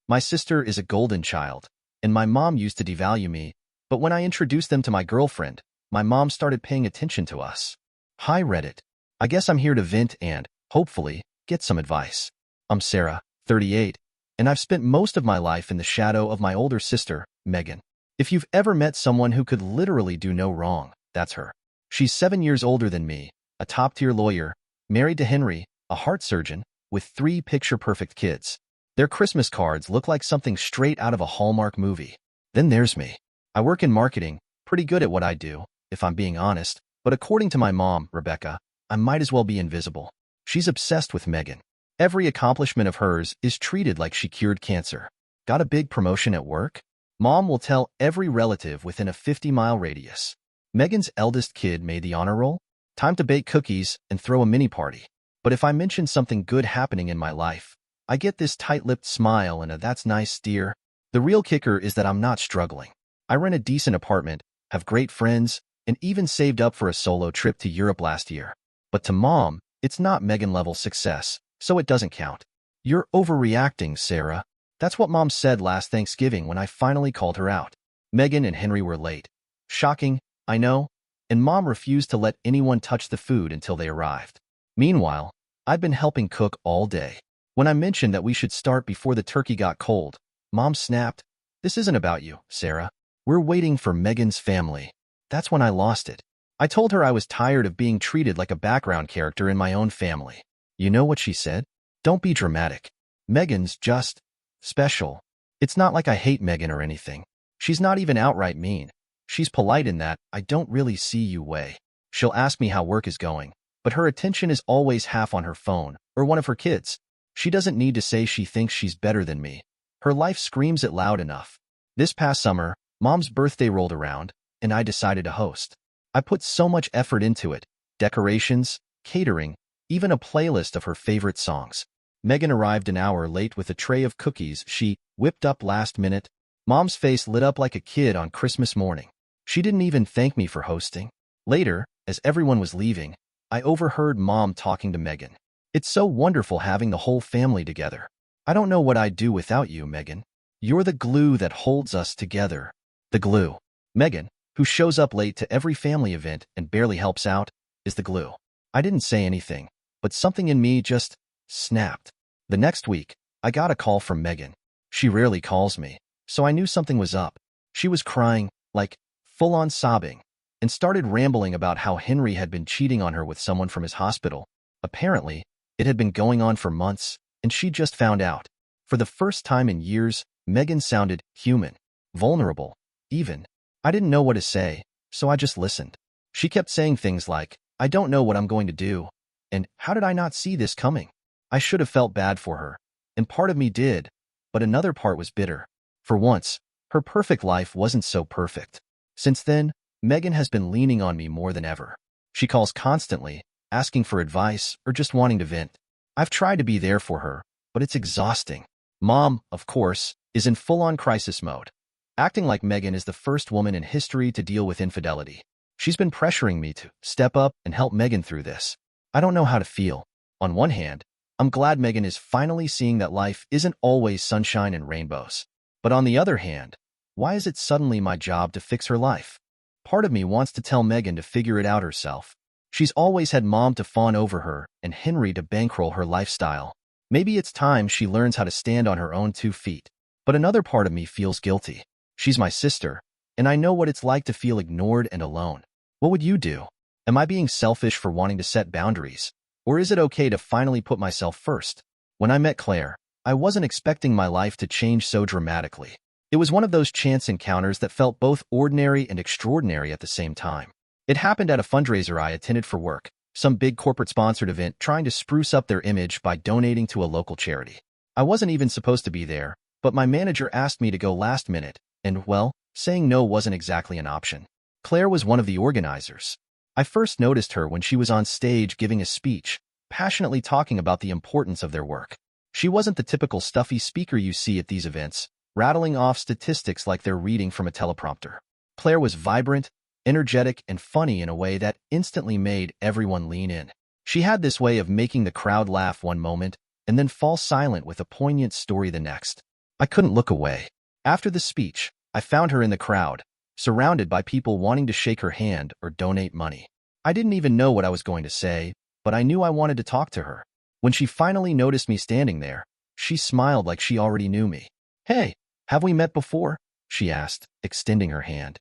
My sister is a golden child, and my mom used to devalue me, but when I introduced them to my girlfriend, my mom started paying attention to us. Hi Reddit. I guess I'm here to vent and, hopefully, get some advice. I'm Sarah, 38, and I've spent most of my life in the shadow of my older sister, Megan. If you've ever met someone who could literally do no wrong, that's her. She's 7 years older than me, a top-tier lawyer, married to Henry, a heart surgeon, with 3 picture-perfect kids. Their Christmas cards look like something straight out of a Hallmark movie. Then there's me. I work in marketing, pretty good at what I do, if I'm being honest, but according to my mom, Rebecca, I might as well be invisible. She's obsessed with Megan. Every accomplishment of hers is treated like she cured cancer. Got a big promotion at work? Mom will tell every relative within a 50-mile radius. Megan's eldest kid made the honor roll? Time to bake cookies and throw a mini party. But if I mention something good happening in my life, I get this tight-lipped smile and a "that's nice, dear." The real kicker is that I'm not struggling. I rent a decent apartment, have great friends, and even saved up for a solo trip to Europe last year. But to Mom, it's not Megan-level success, so it doesn't count. You're overreacting, Sarah. That's what Mom said last Thanksgiving when I finally called her out. Megan and Henry were late. Shocking, I know, and Mom refused to let anyone touch the food until they arrived. Meanwhile, I'd been helping cook all day. When I mentioned that we should start before the turkey got cold, Mom snapped, "This isn't about you, Sarah. We're waiting for Megan's family." That's when I lost it. I told her I was tired of being treated like a background character in my own family. You know what she said? "Don't be dramatic. Megan's just special." It's not like I hate Megan or anything. She's not even outright mean. She's polite in that "I don't really see you" way. She'll ask me how work is going, but her attention is always half on her phone or one of her kids. She doesn't need to say she thinks she's better than me. Her life screams it loud enough. This past summer, Mom's birthday rolled around, and I decided to host. I put so much effort into it: decorations, catering, even a playlist of her favorite songs. Megan arrived an hour late with a tray of cookies she whipped up last minute. Mom's face lit up like a kid on Christmas morning. She didn't even thank me for hosting. Later, as everyone was leaving, I overheard Mom talking to Megan. "It's so wonderful having the whole family together. I don't know what I'd do without you, Megan. You're the glue that holds us together." The glue. Megan, who shows up late to every family event and barely helps out, is the glue. I didn't say anything, but something in me just snapped. The next week, I got a call from Megan. She rarely calls me, so I knew something was up. She was crying, like full-on sobbing, and started rambling about how Henry had been cheating on her with someone from his hospital. Apparently, it had been going on for months, and she just found out. For the first time in years, Megan sounded human, vulnerable, even. I didn't know what to say, so I just listened. She kept saying things like, "I don't know what I'm going to do," and "How did I not see this coming?" I should have felt bad for her, and part of me did, but another part was bitter. For once, her perfect life wasn't so perfect. Since then, Megan has been leaning on me more than ever. She calls constantly, asking for advice or just wanting to vent. I've tried to be there for her, but it's exhausting. Mom, of course, is in full-on crisis mode, acting like Megan is the first woman in history to deal with infidelity. She's been pressuring me to step up and help Megan through this. I don't know how to feel. On one hand, I'm glad Megan is finally seeing that life isn't always sunshine and rainbows. But on the other hand, why is it suddenly my job to fix her life? Part of me wants to tell Megan to figure it out herself. She's always had Mom to fawn over her and Henry to bankroll her lifestyle. Maybe it's time she learns how to stand on her own 2 feet. But another part of me feels guilty. She's my sister, and I know what it's like to feel ignored and alone. What would you do? Am I being selfish for wanting to set boundaries? Or is it okay to finally put myself first? When I met Claire, I wasn't expecting my life to change so dramatically. It was one of those chance encounters that felt both ordinary and extraordinary at the same time. It happened at a fundraiser I attended for work, some big corporate-sponsored event trying to spruce up their image by donating to a local charity. I wasn't even supposed to be there, but my manager asked me to go last minute, and, well, saying no wasn't exactly an option. Claire was one of the organizers. I first noticed her when she was on stage giving a speech, passionately talking about the importance of their work. She wasn't the typical stuffy speaker you see at these events, rattling off statistics like they're reading from a teleprompter. Claire was vibrant, energetic, and funny in a way that instantly made everyone lean in. She had this way of making the crowd laugh one moment and then fall silent with a poignant story the next. I couldn't look away. After the speech, I found her in the crowd, surrounded by people wanting to shake her hand or donate money. I didn't even know what I was going to say, but I knew I wanted to talk to her. When she finally noticed me standing there, she smiled like she already knew me. "Hey, have we met before?" she asked, extending her hand.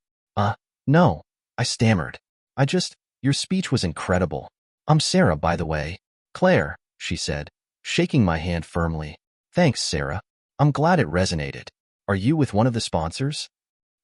No," I stammered. Your speech was incredible. I'm Sarah, by the way." "Claire," she said, shaking my hand firmly. "Thanks, Sarah. I'm glad it resonated. Are you with one of the sponsors?"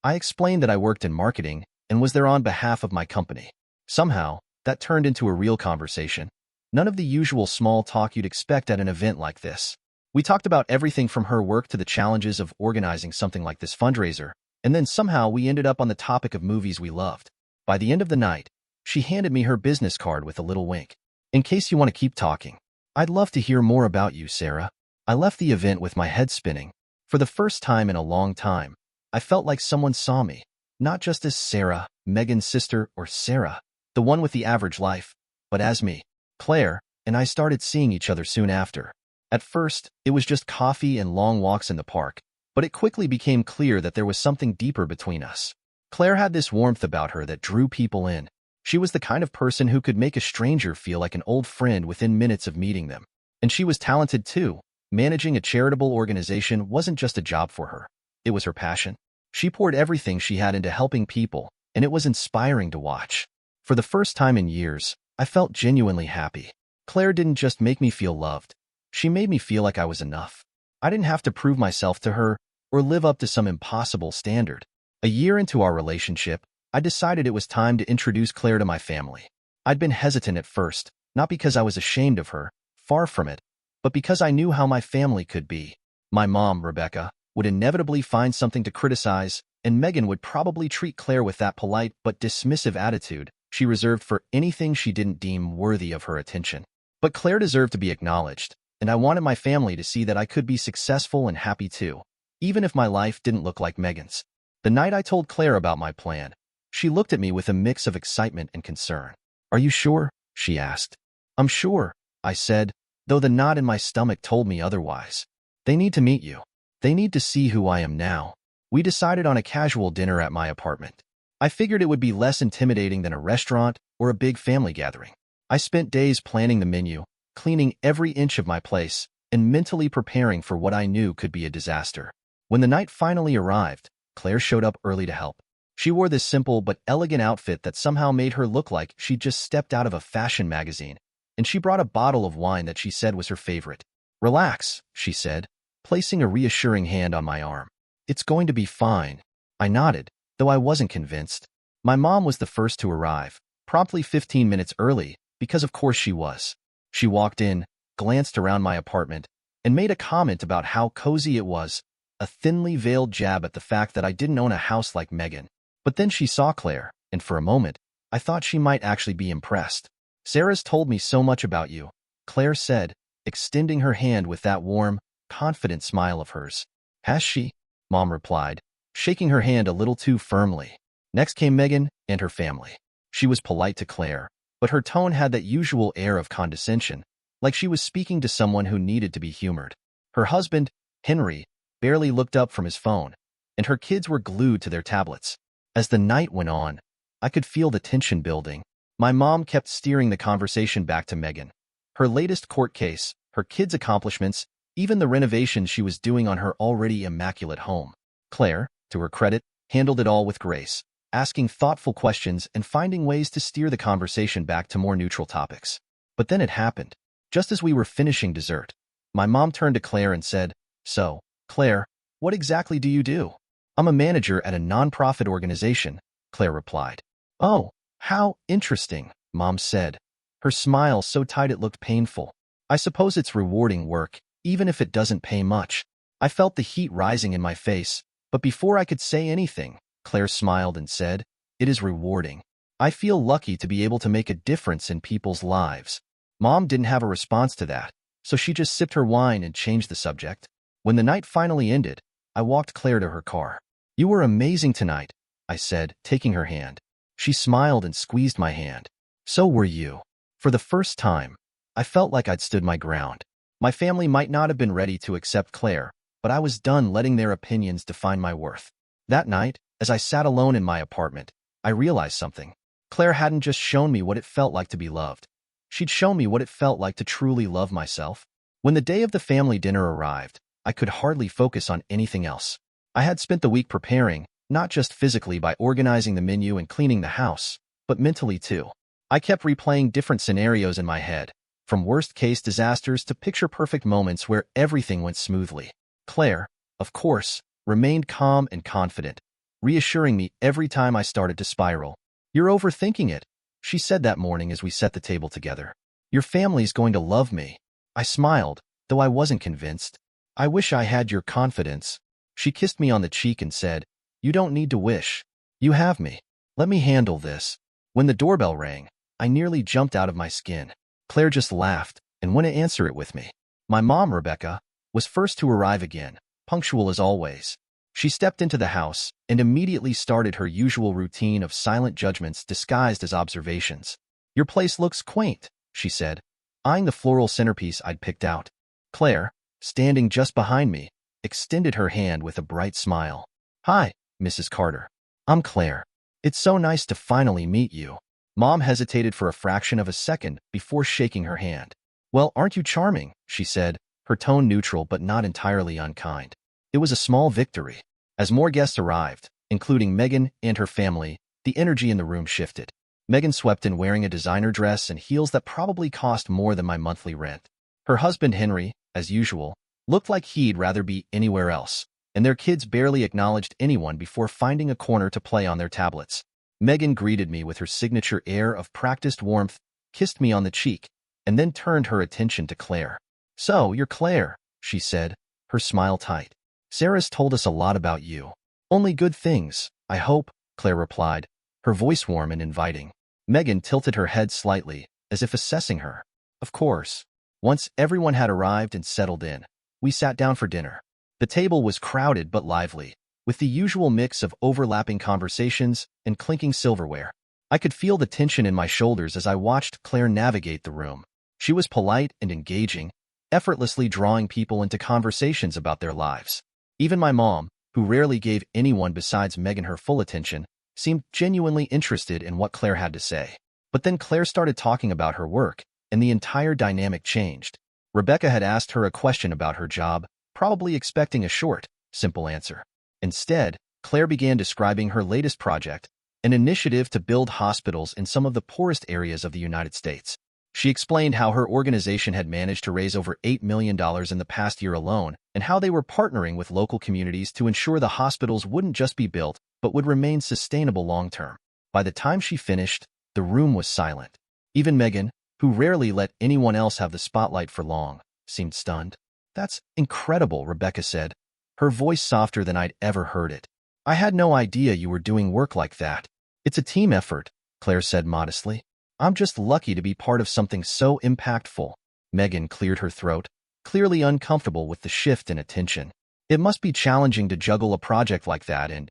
I explained that I worked in marketing and was there on behalf of my company. Somehow, that turned into a real conversation. None of the usual small talk you'd expect at an event like this. We talked about everything from her work to the challenges of organizing something like this fundraiser, and then somehow we ended up on the topic of movies we loved. By the end of the night, she handed me her business card with a little wink. "In case you want to keep talking, I'd love to hear more about you, Sarah." I left the event with my head spinning. For the first time in a long time, I felt like someone saw me, not just as Sarah, Megan's sister, or Sarah, the one with the average life, but as me. Claire and I started seeing each other soon after. At first, it was just coffee and long walks in the park, but it quickly became clear that there was something deeper between us. Claire had this warmth about her that drew people in. She was the kind of person who could make a stranger feel like an old friend within minutes of meeting them. And she was talented too. Managing a charitable organization wasn't just a job for her. It was her passion. She poured everything she had into helping people, and it was inspiring to watch. For the first time in years, I felt genuinely happy. Claire didn't just make me feel loved. She made me feel like I was enough. I didn't have to prove myself to her or live up to some impossible standard. A year into our relationship, I decided it was time to introduce Claire to my family. I'd been hesitant at first, not because I was ashamed of her, far from it, but because I knew how my family could be. My mom, Rebecca, would inevitably find something to criticize, and Megan would probably treat Claire with that polite but dismissive attitude she reserved for anything she didn't deem worthy of her attention. But Claire deserved to be acknowledged, and I wanted my family to see that I could be successful and happy too, even if my life didn't look like Megan's. The night I told Claire about my plan, she looked at me with a mix of excitement and concern. "Are you sure?" she asked. "I'm sure," I said, though the knot in my stomach told me otherwise. "They need to meet you. They need to see who I am now." We decided on a casual dinner at my apartment. I figured it would be less intimidating than a restaurant or a big family gathering. I spent days planning the menu, cleaning every inch of my place, and mentally preparing for what I knew could be a disaster. When the night finally arrived, Claire showed up early to help. She wore this simple but elegant outfit that somehow made her look like she'd just stepped out of a fashion magazine, and she brought a bottle of wine that she said was her favorite. "Relax," she said, placing a reassuring hand on my arm. "It's going to be fine." I nodded, though I wasn't convinced. My mom was the first to arrive, promptly 15 minutes early, because of course she was. She walked in, glanced around my apartment, and made a comment about how cozy it was, a thinly veiled jab at the fact that I didn't own a house like Megan. But then she saw Claire, and for a moment, I thought she might actually be impressed. "Sarah's told me so much about you," Claire said, extending her hand with that warm, confident smile of hers. "Has she?" Mom replied, shaking her hand a little too firmly. Next came Megan and her family. She was polite to Claire, but her tone had that usual air of condescension, like she was speaking to someone who needed to be humored. Her husband, Henry, barely looked up from his phone, and her kids were glued to their tablets. As the night went on, I could feel the tension building. My mom kept steering the conversation back to Megan. Her latest court case, her kids' accomplishments, even the renovations she was doing on her already immaculate home. Claire, to her credit, handled it all with grace, asking thoughtful questions and finding ways to steer the conversation back to more neutral topics. But then it happened. Just as we were finishing dessert, my mom turned to Claire and said, "So, Claire, what exactly do you do?" "I'm a manager at a nonprofit organization," Claire replied. "Oh, how interesting," Mom said, her smile so tight it looked painful. "I suppose it's rewarding work, even if it doesn't pay much." I felt the heat rising in my face, but before I could say anything, Claire smiled and said, "It is rewarding. I feel lucky to be able to make a difference in people's lives." Mom didn't have a response to that, so she just sipped her wine and changed the subject. When the night finally ended, I walked Claire to her car. "You were amazing tonight," I said, taking her hand. She smiled and squeezed my hand. "So were you." For the first time, I felt like I'd stood my ground. My family might not have been ready to accept Claire, but I was done letting their opinions define my worth. That night, as I sat alone in my apartment, I realized something. Claire hadn't just shown me what it felt like to be loved. She'd shown me what it felt like to truly love myself. When the day of the family dinner arrived, I could hardly focus on anything else. I had spent the week preparing, not just physically by organizing the menu and cleaning the house, but mentally too. I kept replaying different scenarios in my head, from worst-case disasters to picture-perfect moments where everything went smoothly. Claire, of course, remained calm and confident, reassuring me every time I started to spiral. "You're overthinking it," she said that morning as we set the table together. "Your family's going to love me." I smiled, though I wasn't convinced. "I wish I had your confidence." She kissed me on the cheek and said, "You don't need to wish. You have me. Let me handle this." When the doorbell rang, I nearly jumped out of my skin. Claire just laughed and went to answer it with me. My mom, Rebecca, was first to arrive again, punctual as always. She stepped into the house and immediately started her usual routine of silent judgments disguised as observations. "Your place looks quaint," she said, eyeing the floral centerpiece I'd picked out. Claire, standing just behind me, extended her hand with a bright smile. "Hi, Mrs. Carter. I'm Claire. It's so nice to finally meet you." Mom hesitated for a fraction of a second before shaking her hand. "Well, aren't you charming?" she said, her tone neutral but not entirely unkind. It was a small victory. As more guests arrived, including Megan and her family, the energy in the room shifted. Megan swept in wearing a designer dress and heels that probably cost more than my monthly rent. Her husband, Henry, as usual, looked like he'd rather be anywhere else, and their kids barely acknowledged anyone before finding a corner to play on their tablets. Megan greeted me with her signature air of practiced warmth, kissed me on the cheek, and then turned her attention to Claire. "So, you're Claire," she said, her smile tight. "Sarah's told us a lot about you." "Only good things, I hope," Claire replied, her voice warm and inviting. Megan tilted her head slightly, as if assessing her. "Of course." Once everyone had arrived and settled in, we sat down for dinner. The table was crowded but lively, with the usual mix of overlapping conversations and clinking silverware. I could feel the tension in my shoulders as I watched Claire navigate the room. She was polite and engaging, effortlessly drawing people into conversations about their lives. Even my mom, who rarely gave anyone besides Megan her full attention, seemed genuinely interested in what Claire had to say. But then Claire started talking about her work, and the entire dynamic changed. Rebecca had asked her a question about her job, probably expecting a short, simple answer. Instead, Claire began describing her latest project, an initiative to build hospitals in some of the poorest areas of the United States. She explained how her organization had managed to raise over $8 million in the past year alone, and how they were partnering with local communities to ensure the hospitals wouldn't just be built, but would remain sustainable long-term. By the time she finished, the room was silent. Even Megan, who rarely let anyone else have the spotlight for long, seemed stunned. "That's incredible," Rebecca said, her voice softer than I'd ever heard it. "I had no idea you were doing work like that." "It's a team effort," Claire said modestly. "I'm just lucky to be part of something so impactful." Megan cleared her throat, clearly uncomfortable with the shift in attention. "It must be challenging to juggle a project like that and,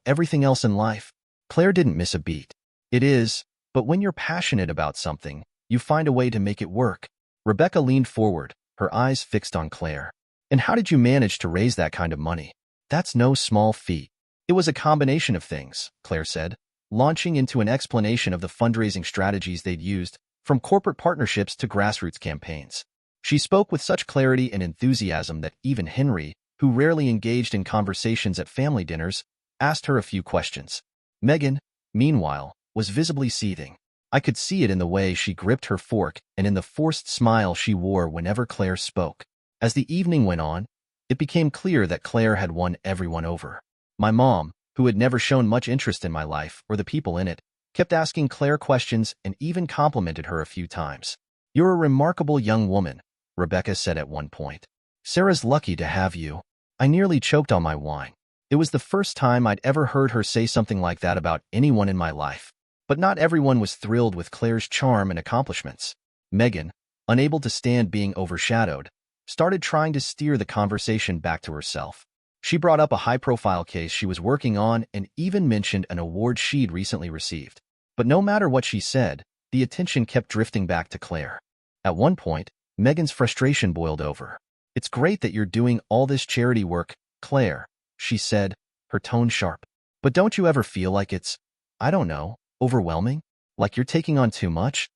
everything else in life." Claire didn't miss a beat. "It is, but when you're passionate about something, you find a way to make it work." Rebecca leaned forward, her eyes fixed on Claire. "And how did you manage to raise that kind of money?" "That's no small feat." "It was a combination of things," Claire said, launching into an explanation of the fundraising strategies they'd used, from corporate partnerships to grassroots campaigns. She spoke with such clarity and enthusiasm that even Henry, who rarely engaged in conversations at family dinners, asked her a few questions. Megan, meanwhile, was visibly seething. I could see it in the way she gripped her fork and in the forced smile she wore whenever Claire spoke. As the evening went on, it became clear that Claire had won everyone over. My mom, who had never shown much interest in my life or the people in it, kept asking Claire questions and even complimented her a few times. "You're a remarkable young woman," Rebecca said at one point. "Sarah's lucky to have you." I nearly choked on my wine. It was the first time I'd ever heard her say something like that about anyone in my life. But not everyone was thrilled with Claire's charm and accomplishments. Megan, unable to stand being overshadowed, started trying to steer the conversation back to herself. She brought up a high-profile case she was working on and even mentioned an award she'd recently received. But no matter what she said, the attention kept drifting back to Claire. At one point, Megan's frustration boiled over. It's great that you're doing all this charity work, Claire, she said, her tone sharp. But don't you ever feel like it's, I don't know, overwhelming? Like you're taking on too much?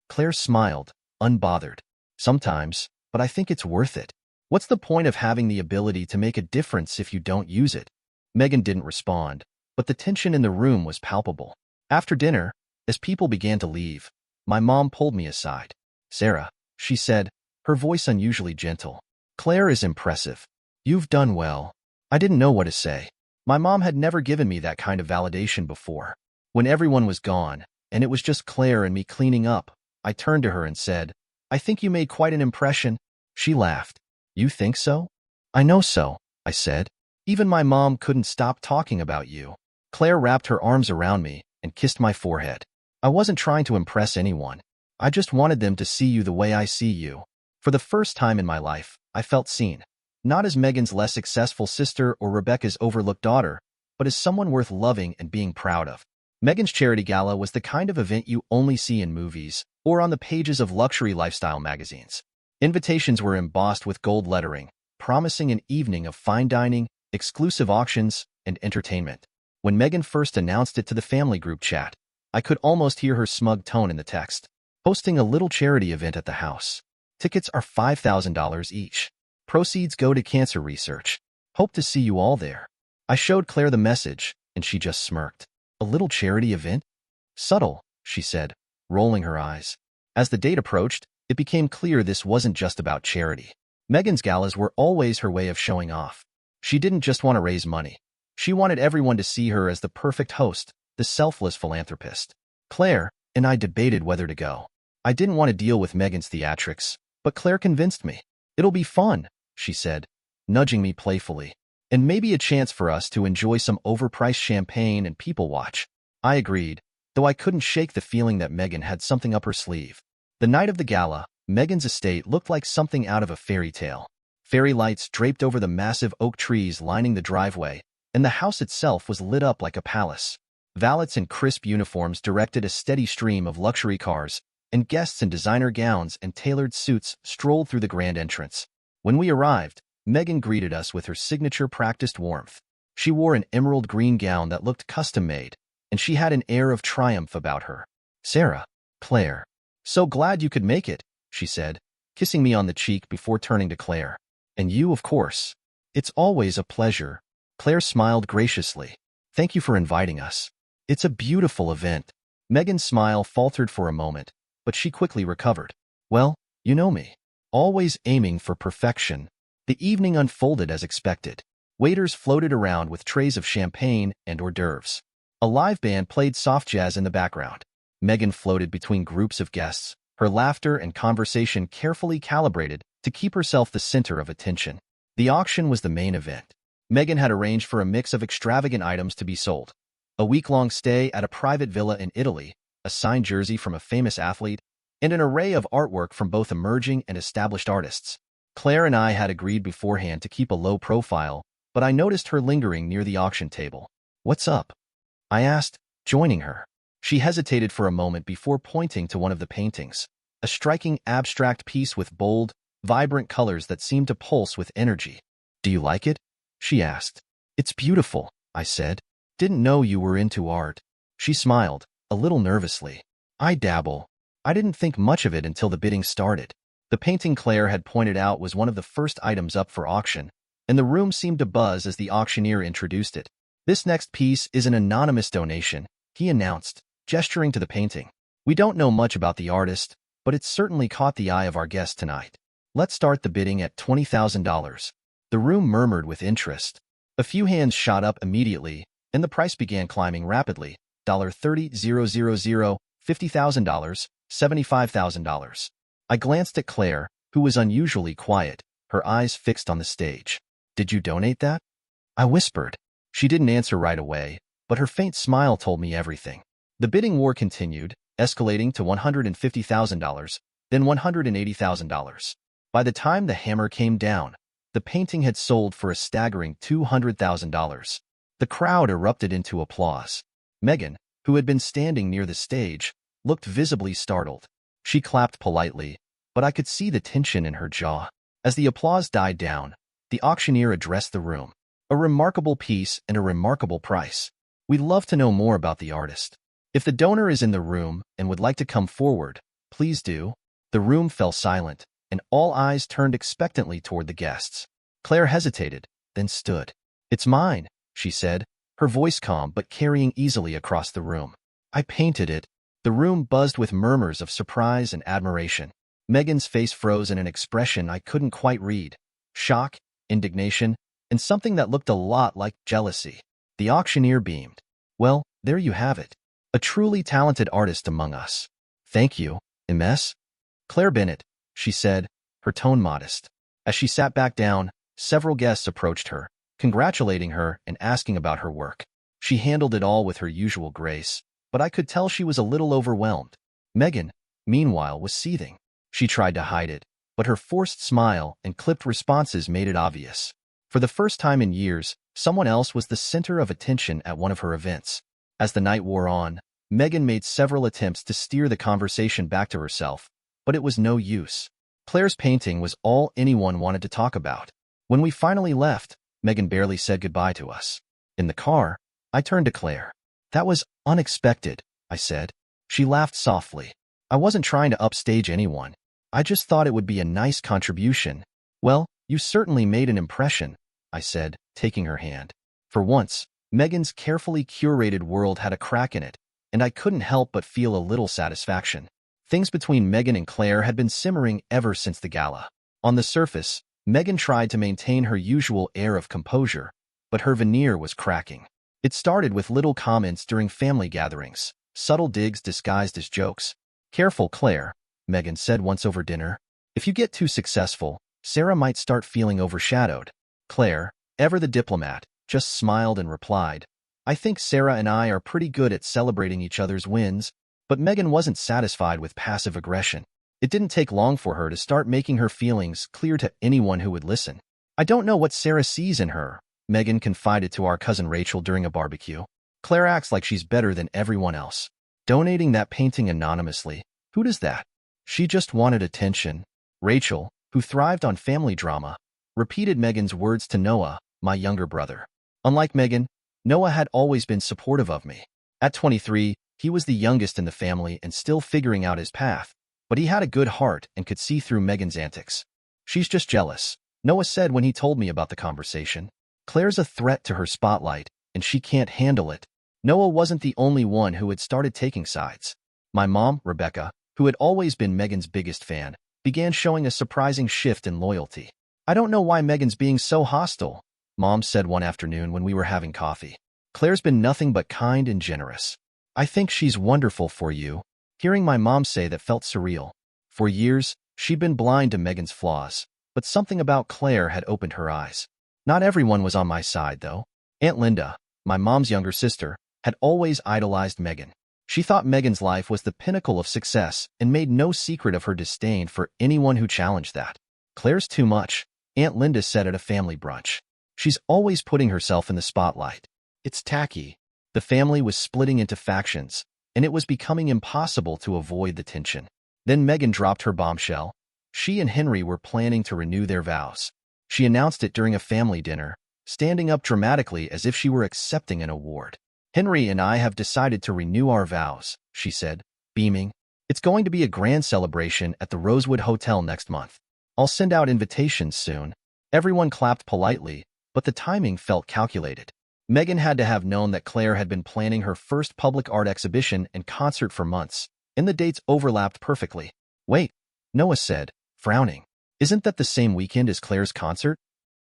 Claire smiled, unbothered. Sometimes, but I think it's worth it. What's the point of having the ability to make a difference if you don't use it? Megan didn't respond, but the tension in the room was palpable. After dinner, as people began to leave, my mom pulled me aside. Sarah, she said, her voice unusually gentle. Claire is impressive. You've done well. I didn't know what to say. My mom had never given me that kind of validation before. When everyone was gone, and it was just Claire and me cleaning up, I turned to her and said, I think you made quite an impression. She laughed. You think so? I know so, I said. Even my mom couldn't stop talking about you. Claire wrapped her arms around me and kissed my forehead. I wasn't trying to impress anyone. I just wanted them to see you the way I see you. For the first time in my life, I felt seen. Not as Megan's less successful sister or Rebecca's overlooked daughter, but as someone worth loving and being proud of. Megan's charity gala was the kind of event you only see in movies or on the pages of luxury lifestyle magazines. Invitations were embossed with gold lettering, promising an evening of fine dining, exclusive auctions, and entertainment. When Megan first announced it to the family group chat, I could almost hear her smug tone in the text. Hosting a little charity event at the house. Tickets are $5,000 each. Proceeds go to cancer research. Hope to see you all there. I showed Claire the message, and she just smirked. A little charity event? Subtle, she said, rolling her eyes. As the date approached, it became clear this wasn't just about charity. Megan's galas were always her way of showing off. She didn't just want to raise money. She wanted everyone to see her as the perfect host, the selfless philanthropist. Claire and I debated whether to go. I didn't want to deal with Megan's theatrics, but Claire convinced me. It'll be fun, she said, nudging me playfully. And maybe a chance for us to enjoy some overpriced champagne and people watch. I agreed, though I couldn't shake the feeling that Megan had something up her sleeve. The night of the gala, Megan's estate looked like something out of a fairy tale. Fairy lights draped over the massive oak trees lining the driveway, and the house itself was lit up like a palace. Valets in crisp uniforms directed a steady stream of luxury cars, and guests in designer gowns and tailored suits strolled through the grand entrance. When we arrived, Megan greeted us with her signature practiced warmth. She wore an emerald green gown that looked custom-made, and she had an air of triumph about her. Sarah, Claire, so glad you could make it, she said, kissing me on the cheek before turning to Claire. And you, of course. It's always a pleasure. Claire smiled graciously. Thank you for inviting us. It's a beautiful event. Megan's smile faltered for a moment, but she quickly recovered. Well, you know me. Always aiming for perfection. The evening unfolded as expected. Waiters floated around with trays of champagne and hors d'oeuvres. A live band played soft jazz in the background. Megan floated between groups of guests, her laughter and conversation carefully calibrated to keep herself the center of attention. The auction was the main event. Megan had arranged for a mix of extravagant items to be sold. A week-long stay at a private villa in Italy, a signed jersey from a famous athlete, and an array of artwork from both emerging and established artists. Claire and I had agreed beforehand to keep a low profile, but I noticed her lingering near the auction table. What's up? I asked, joining her. She hesitated for a moment before pointing to one of the paintings, a striking abstract piece with bold, vibrant colors that seemed to pulse with energy. Do you like it? She asked. It's beautiful, I said. Didn't know you were into art. She smiled, a little nervously. I dabble. I didn't think much of it until the bidding started. The painting Claire had pointed out was one of the first items up for auction, and the room seemed to buzz as the auctioneer introduced it. This next piece is an anonymous donation, he announced, gesturing to the painting. We don't know much about the artist, but it certainly caught the eye of our guest tonight. Let's start the bidding at $20,000. The room murmured with interest. A few hands shot up immediately, and the price began climbing rapidly. $30,000, $50,000, $75,000. I glanced at Claire, who was unusually quiet, her eyes fixed on the stage. Did you donate that? I whispered. She didn't answer right away, but her faint smile told me everything. The bidding war continued, escalating to $150,000, then $180,000. By the time the hammer came down, the painting had sold for a staggering $200,000. The crowd erupted into applause. Megan, who had been standing near the stage, looked visibly startled. She clapped politely, but I could see the tension in her jaw. As the applause died down, the auctioneer addressed the room. A remarkable piece and a remarkable price. We'd love to know more about the artist. If the donor is in the room and would like to come forward, please do. The room fell silent, and all eyes turned expectantly toward the guests. Claire hesitated, then stood. "It's mine," she said, her voice calm but carrying easily across the room. "I painted it." The room buzzed with murmurs of surprise and admiration. Megan's face froze in an expression I couldn't quite read. Shock, indignation, and something that looked a lot like jealousy. The auctioneer beamed. "Well, there you have it. A truly talented artist among us." "Thank you, Ms. Claire Bennett," she said, her tone modest. As she sat back down, several guests approached her, congratulating her and asking about her work. She handled it all with her usual grace, but I could tell she was a little overwhelmed. Megan, meanwhile, was seething. She tried to hide it, but her forced smile and clipped responses made it obvious. For the first time in years, someone else was the center of attention at one of her events. As the night wore on, Megan made several attempts to steer the conversation back to herself, but it was no use. Claire's painting was all anyone wanted to talk about. When we finally left, Megan barely said goodbye to us. In the car, I turned to Claire. "That was unexpected," I said. She laughed softly. "I wasn't trying to upstage anyone. I just thought it would be a nice contribution." "Well, you certainly made an impression," I said, taking her hand. For once, Megan's carefully curated world had a crack in it, and I couldn't help but feel a little satisfaction. Things between Megan and Claire had been simmering ever since the gala. On the surface, Megan tried to maintain her usual air of composure, but her veneer was cracking. It started with little comments during family gatherings, subtle digs disguised as jokes. "Careful, Claire," Megan said once over dinner. "If you get too successful, Sarah might start feeling overshadowed." Claire, ever the diplomat, just smiled and replied, "I think Sarah and I are pretty good at celebrating each other's wins." But Megan wasn't satisfied with passive aggression. It didn't take long for her to start making her feelings clear to anyone who would listen. "I don't know what Sarah sees in her," Megan confided to our cousin Rachel during a barbecue. "Claire acts like she's better than everyone else. Donating that painting anonymously, who does that? She just wanted attention." Rachel, who thrived on family drama, repeated Megan's words to Noah, my younger brother. Unlike Megan, Noah had always been supportive of me. At 23, he was the youngest in the family and still figuring out his path, but he had a good heart and could see through Megan's antics. "She's just jealous," Noah said when he told me about the conversation. "Claire's a threat to her spotlight, and she can't handle it." Noah wasn't the only one who had started taking sides. My mom, Rebecca, who had always been Megan's biggest fan, began showing a surprising shift in loyalty. "I don't know why Megan's being so hostile," Mom said one afternoon when we were having coffee. "Claire's been nothing but kind and generous. I think she's wonderful for you." Hearing my mom say that felt surreal. For years, she'd been blind to Megan's flaws, but something about Claire had opened her eyes. Not everyone was on my side, though. Aunt Linda, my mom's younger sister, had always idolized Megan. She thought Megan's life was the pinnacle of success and made no secret of her disdain for anyone who challenged that. "Claire's too much," Aunt Linda said at a family brunch. "She's always putting herself in the spotlight. It's tacky." The family was splitting into factions, and it was becoming impossible to avoid the tension. Then Megan dropped her bombshell. She and Henry were planning to renew their vows. She announced it during a family dinner, standing up dramatically as if she were accepting an award. "Henry and I have decided to renew our vows," she said, beaming. "It's going to be a grand celebration at the Rosewood Hotel next month. I'll send out invitations soon." Everyone clapped politely, but the timing felt calculated. Megan had to have known that Claire had been planning her first public art exhibition and concert for months, and the dates overlapped perfectly. "Wait," Noah said, frowning. "Isn't that the same weekend as Claire's concert?"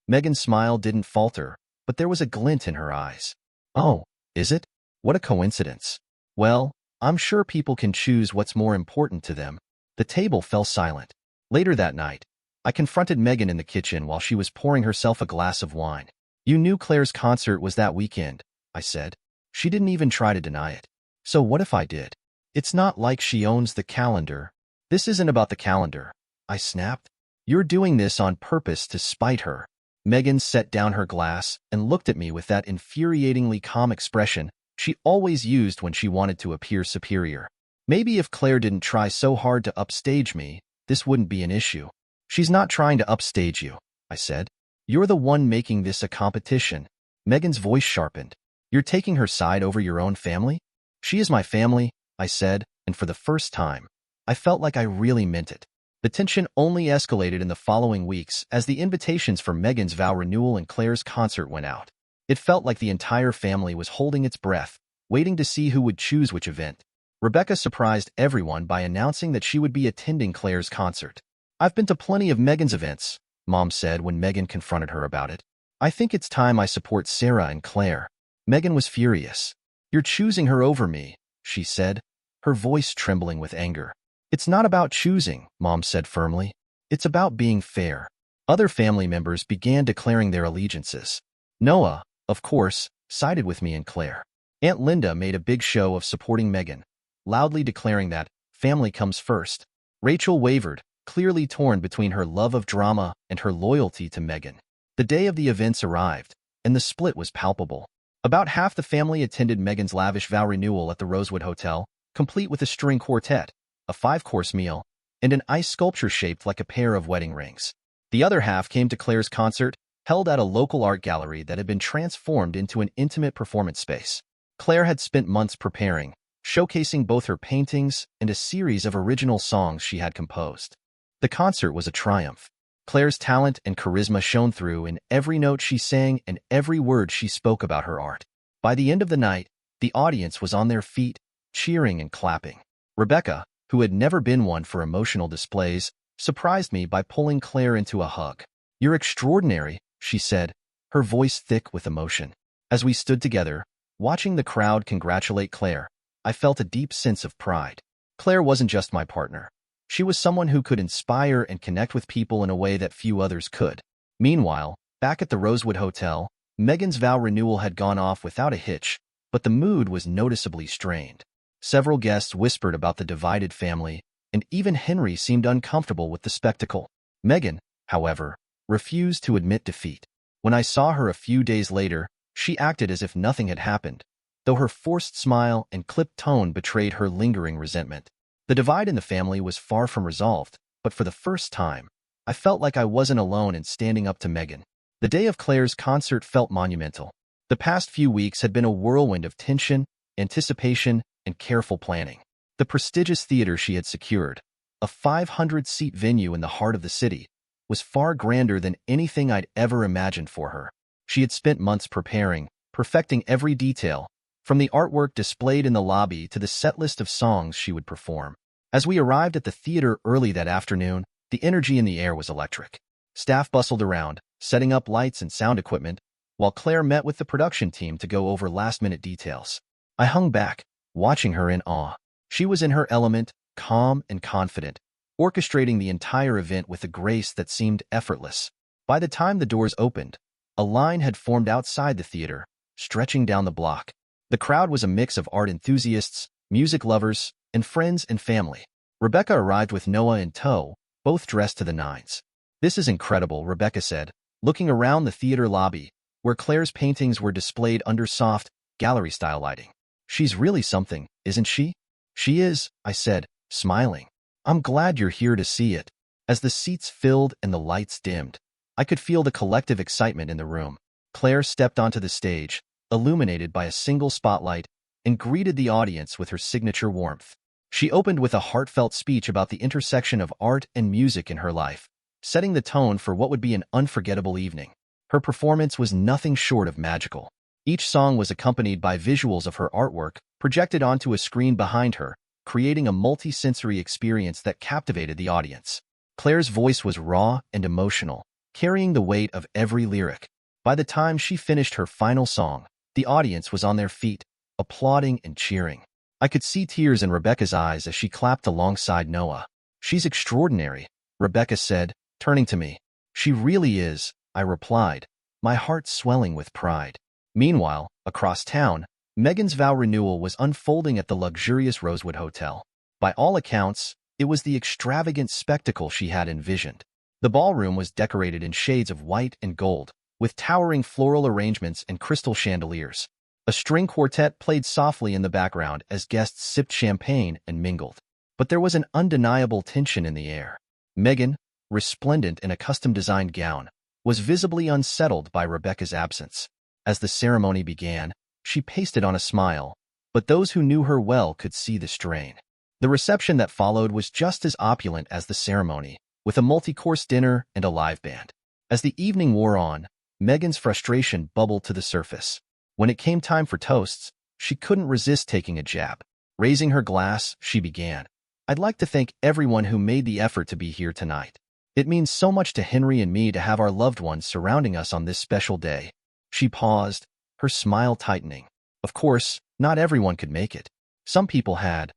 Megan's smile didn't falter, but there was a glint in her eyes. "Oh, is it? What a coincidence. Well, I'm sure people can choose what's more important to them." The table fell silent. Later that night, I confronted Megan in the kitchen while she was pouring herself a glass of wine. "You knew Claire's concert was that weekend," I said. She didn't even try to deny it. "So what if I did? It's not like she owns the calendar." "This isn't about the calendar," I snapped. "You're doing this on purpose to spite her." Megan set down her glass and looked at me with that infuriatingly calm expression she always used when she wanted to appear superior. "Maybe if Claire didn't try so hard to upstage me, this wouldn't be an issue." She's not trying to upstage you, I said. You're the one making this a competition. Megan's voice sharpened. You're taking her side over your own family? She is my family, I said, and for the first time, I felt like I really meant it. The tension only escalated in the following weeks as the invitations for Megan's vow renewal and Claire's concert went out. It felt like the entire family was holding its breath, waiting to see who would choose which event. Rebecca surprised everyone by announcing that she would be attending Claire's concert. I've been to plenty of Megan's events, Mom said when Megan confronted her about it. I think it's time I support Sarah and Claire. Megan was furious. You're choosing her over me, she said, her voice trembling with anger. It's not about choosing, Mom said firmly. It's about being fair. Other family members began declaring their allegiances. Noah, of course, sided with me and Claire. Aunt Linda made a big show of supporting Megan, loudly declaring that family comes first. Rachel wavered, clearly torn between her love of drama and her loyalty to Megan. The day of the events arrived, and the split was palpable. About half the family attended Megan's lavish vow renewal at the Rosewood Hotel, complete with a string quartet, a 5-course meal, and an ice sculpture shaped like a pair of wedding rings. The other half came to Claire's concert, held at a local art gallery that had been transformed into an intimate performance space. Claire had spent months preparing, showcasing both her paintings and a series of original songs she had composed. The concert was a triumph. Claire's talent and charisma shone through in every note she sang and every word she spoke about her art. By the end of the night, the audience was on their feet, cheering and clapping. Rebecca, who had never been one for emotional displays, surprised me by pulling Claire into a hug. You're extraordinary, she said, her voice thick with emotion. As we stood together, watching the crowd congratulate Claire, I felt a deep sense of pride. Claire wasn't just my partner. She was someone who could inspire and connect with people in a way that few others could. Meanwhile, back at the Rosewood Hotel, Megan's vow renewal had gone off without a hitch, but the mood was noticeably strained. Several guests whispered about the divided family, and even Henry seemed uncomfortable with the spectacle. Megan, however, refused to admit defeat. When I saw her a few days later, she acted as if nothing had happened, though her forced smile and clipped tone betrayed her lingering resentment. The divide in the family was far from resolved, but for the first time, I felt like I wasn't alone in standing up to Megan. The day of Claire's concert felt monumental. The past few weeks had been a whirlwind of tension, anticipation, and careful planning. The prestigious theater she had secured, a 500-seat venue in the heart of the city, was far grander than anything I'd ever imagined for her. She had spent months preparing, perfecting every detail, from the artwork displayed in the lobby to the set list of songs she would perform. As we arrived at the theater early that afternoon, the energy in the air was electric. Staff bustled around, setting up lights and sound equipment, while Claire met with the production team to go over last-minute details. I hung back, watching her in awe. She was in her element, calm and confident, orchestrating the entire event with a grace that seemed effortless. By the time the doors opened, a line had formed outside the theater, stretching down the block. The crowd was a mix of art enthusiasts, music lovers, and friends and family. Rebecca arrived with Noah in tow, both dressed to the nines. This is incredible, Rebecca said, looking around the theater lobby, where Claire's paintings were displayed under soft, gallery-style lighting. She's really something, isn't she? She is, I said, smiling. I'm glad you're here to see it. As the seats filled and the lights dimmed, I could feel the collective excitement in the room. Claire stepped onto the stage, illuminated by a single spotlight, and greeted the audience with her signature warmth. She opened with a heartfelt speech about the intersection of art and music in her life, setting the tone for what would be an unforgettable evening. Her performance was nothing short of magical. Each song was accompanied by visuals of her artwork projected onto a screen behind her, creating a multi-sensory experience that captivated the audience. Claire's voice was raw and emotional, carrying the weight of every lyric. By the time she finished her final song, the audience was on their feet, applauding and cheering. I could see tears in Rebecca's eyes as she clapped alongside Noah. She's extraordinary, Rebecca said, turning to me. She really is, I replied, my heart swelling with pride. Meanwhile, across town, Megan's vow renewal was unfolding at the luxurious Rosewood Hotel. By all accounts, it was the extravagant spectacle she had envisioned. The ballroom was decorated in shades of white and gold, with towering floral arrangements and crystal chandeliers. A string quartet played softly in the background as guests sipped champagne and mingled. But there was an undeniable tension in the air. Megan, resplendent in a custom-designed gown, was visibly unsettled by Rebecca's absence. As the ceremony began, she pasted on a smile, but those who knew her well could see the strain. The reception that followed was just as opulent as the ceremony, with a multi-course dinner and a live band. As the evening wore on, Megan's frustration bubbled to the surface. When it came time for toasts, she couldn't resist taking a jab. Raising her glass, she began, "I'd like to thank everyone who made the effort to be here tonight. It means so much to Henry and me to have our loved ones surrounding us on this special day." She paused, her smile tightening. Of course, not everyone could make it. Some people had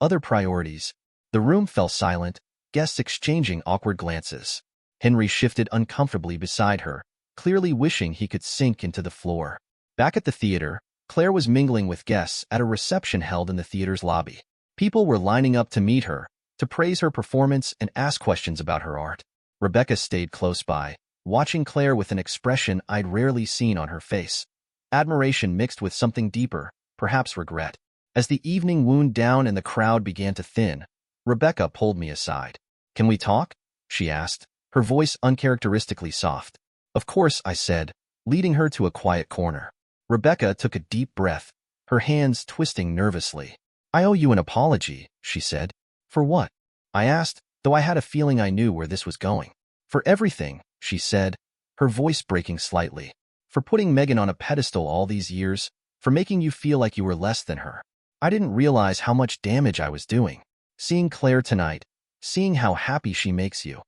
other priorities. The room fell silent, guests exchanging awkward glances. Henry shifted uncomfortably beside her, clearly wishing he could sink into the floor. Back at the theater, Claire was mingling with guests at a reception held in the theater's lobby. People were lining up to meet her, to praise her performance and ask questions about her art. Rebecca stayed close by, watching Claire with an expression I'd rarely seen on her face. Admiration mixed with something deeper, perhaps regret. As the evening wound down and the crowd began to thin, Rebecca pulled me aside. "Can we talk?" she asked, her voice uncharacteristically soft. "Of course," I said, leading her to a quiet corner. Rebecca took a deep breath, her hands twisting nervously. "I owe you an apology," she said. "For what?" I asked, though I had a feeling I knew where this was going. "For everything," she said, her voice breaking slightly. "For putting Megan on a pedestal all these years, for making you feel like you were less than her. I didn't realize how much damage I was doing. Seeing Claire tonight, seeing how happy she makes you.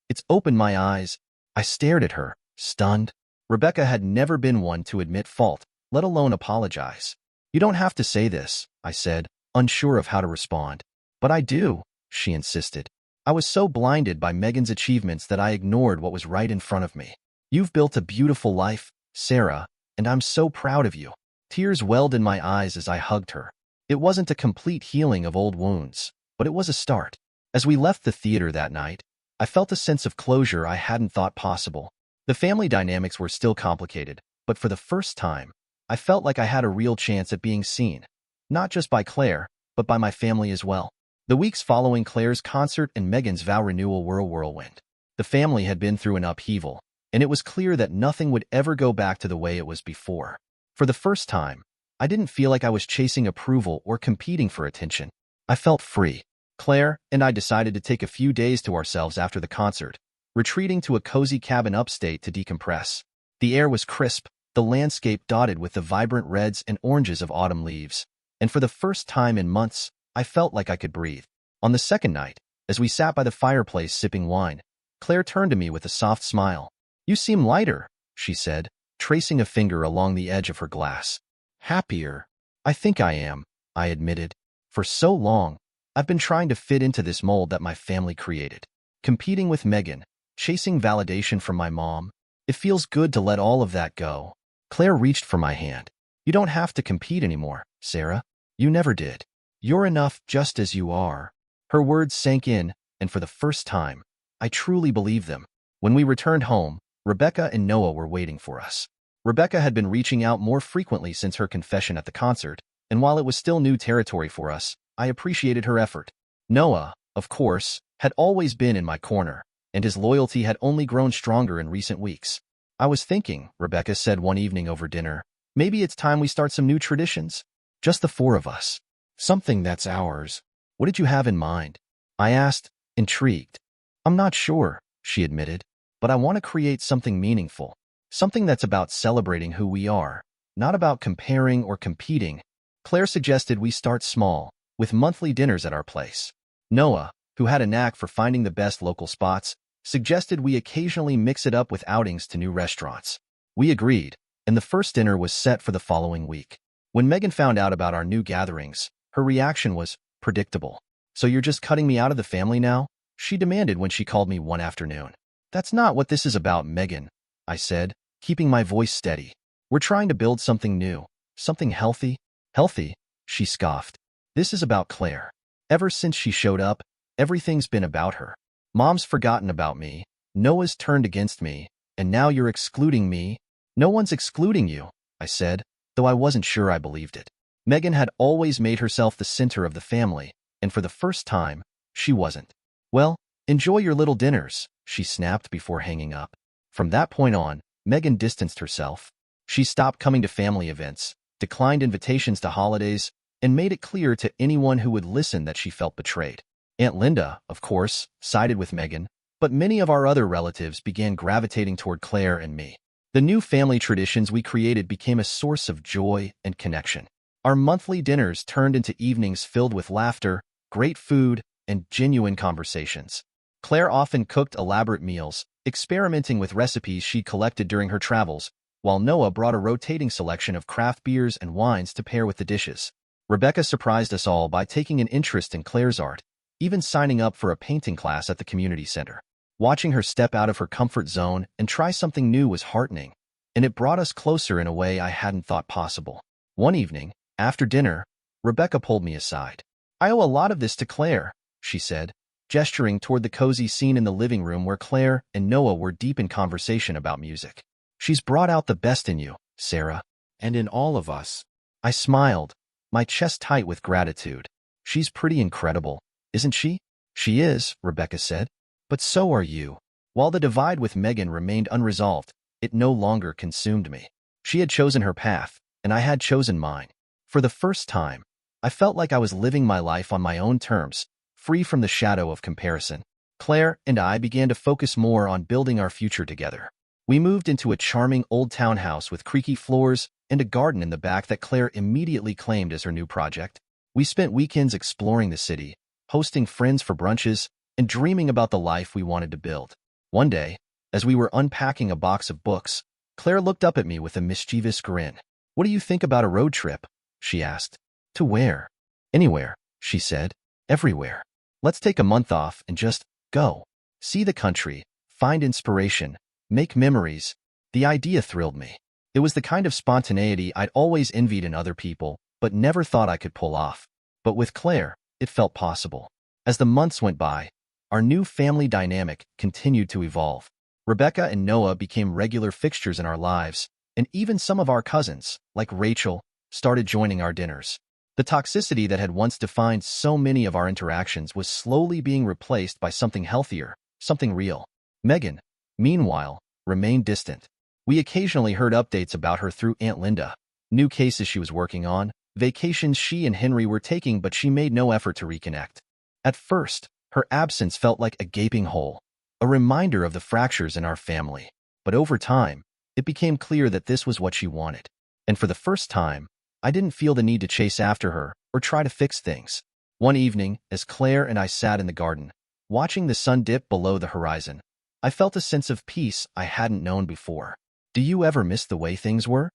It's opened my eyes." I stared at her, stunned. Rebecca had never been one to admit fault, let alone apologize. "You don't have to say this," I said, unsure of how to respond. "But I do," she insisted. "I was so blinded by Megan's achievements that I ignored what was right in front of me. You've built a beautiful life, Sarah, and I'm so proud of you." Tears welled in my eyes as I hugged her. It wasn't a complete healing of old wounds, but it was a start. As we left the theater that night, I felt a sense of closure I hadn't thought possible. The family dynamics were still complicated, but for the first time, I felt like I had a real chance at being seen, not just by Claire, but by my family as well. The weeks following Claire's concert and Megan's vow renewal were a whirlwind. The family had been through an upheaval, and it was clear that nothing would ever go back to the way it was before. For the first time, I didn't feel like I was chasing approval or competing for attention. I felt free. Claire and I decided to take a few days to ourselves after the concert, retreating to a cozy cabin upstate to decompress. The air was crisp, the landscape dotted with the vibrant reds and oranges of autumn leaves, and for the first time in months, I felt like I could breathe. On the second night, as we sat by the fireplace sipping wine, Claire turned to me with a soft smile. "You seem lighter," she said, tracing a finger along the edge of her glass. "Happier." "I think I am," I admitted. "For so long, I've been trying to fit into this mold that my family created. Competing with Megan, chasing validation from my mom. It feels good to let all of that go." Claire reached for my hand. "You don't have to compete anymore, Sarah. You never did. You're enough just as you are." Her words sank in, and for the first time, I truly believed them. When we returned home, Rebecca and Noah were waiting for us. Rebecca had been reaching out more frequently since her confession at the concert, and while it was still new territory for us, I appreciated her effort. Noah, of course, had always been in my corner, and his loyalty had only grown stronger in recent weeks. "I was thinking," Rebecca said one evening over dinner, "maybe it's time we start some new traditions. Just the four of us. Something that's ours." "What did you have in mind?" I asked, intrigued. "I'm not sure," she admitted, "but I want to create something meaningful. Something that's about celebrating who we are, not about comparing or competing." Claire suggested we start small, with monthly dinners at our place. Noah, who had a knack for finding the best local spots, suggested we occasionally mix it up with outings to new restaurants. We agreed, and the first dinner was set for the following week. When Megan found out about our new gatherings, her reaction was predictable. "So you're just cutting me out of the family now?" she demanded when she called me one afternoon. "That's not what this is about, Megan," I said, keeping my voice steady. "We're trying to build something new, something healthy." "Healthy?" she scoffed. "This is about Claire. Ever since she showed up, everything's been about her. Mom's forgotten about me, Noah's turned against me, and now you're excluding me." "No one's excluding you," I said, though I wasn't sure I believed it. Megan had always made herself the center of the family, and for the first time, she wasn't. "Well, Enjoy your little dinners, she snapped before hanging up. From that point on, Megan distanced herself. She stopped coming to family events, declined invitations to holidays, and made it clear to anyone who would listen that she felt betrayed. Aunt Linda, of course, sided with Megan, but many of our other relatives began gravitating toward Claire and me. The new family traditions we created became a source of joy and connection. Our monthly dinners turned into evenings filled with laughter, great food, and genuine conversations. Claire often cooked elaborate meals, experimenting with recipes she collected during her travels, while Noah brought a rotating selection of craft beers and wines to pair with the dishes. Rebecca surprised us all by taking an interest in Claire's art, even signing up for a painting class at the community center. Watching her step out of her comfort zone and try something new was heartening, and it brought us closer in a way I hadn't thought possible. One evening, after dinner, Rebecca pulled me aside. "I owe a lot of this to Claire," she said, gesturing toward the cozy scene in the living room where Claire and Noah were deep in conversation about music. "She's brought out the best in you, Sarah, and in all of us." I smiled, my chest tight with gratitude. "She's pretty incredible, isn't she?" "She is," Rebecca said, "but so are you." While the divide with Megan remained unresolved, it no longer consumed me. She had chosen her path, and I had chosen mine. For the first time, I felt like I was living my life on my own terms, free from the shadow of comparison. Claire and I began to focus more on building our future together. We moved into a charming old townhouse with creaky floors and a garden in the back that Claire immediately claimed as her new project. We spent weekends exploring the city, hosting friends for brunches, and dreaming about the life we wanted to build. One day, as we were unpacking a box of books, Claire looked up at me with a mischievous grin. "What do you think about a road trip?" she asked. "To where?" "Anywhere," she said. "Everywhere. Let's take a month off and just go. See the country, find inspiration, make memories." The idea thrilled me. It was the kind of spontaneity I'd always envied in other people, but never thought I could pull off. But with Claire, it felt possible. As the months went by, our new family dynamic continued to evolve. Rebecca and Noah became regular fixtures in our lives, and even some of our cousins, like Rachel, started joining our dinners. The toxicity that had once defined so many of our interactions was slowly being replaced by something healthier, something real. Megan, meanwhile, remained distant. We occasionally heard updates about her through Aunt Linda, new cases she was working on, vacations she and Henry were taking, but she made no effort to reconnect. At first, her absence felt like a gaping hole, a reminder of the fractures in our family. But over time, it became clear that this was what she wanted. And for the first time, I didn't feel the need to chase after her or try to fix things. One evening, as Claire and I sat in the garden, watching the sun dip below the horizon, I felt a sense of peace I hadn't known before. "Do you ever miss the way things were?"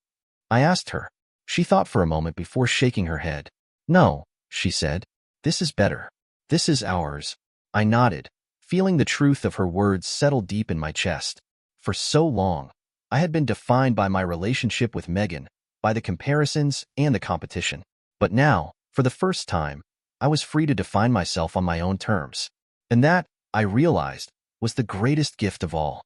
I asked her. She thought for a moment before shaking her head. "No," she said. "This is better. This is ours." I nodded, feeling the truth of her words settle deep in my chest. For so long, I had been defined by my relationship with Megan, by the comparisons and the competition. But now, for the first time, I was free to define myself on my own terms. And that, I realized, was the greatest gift of all.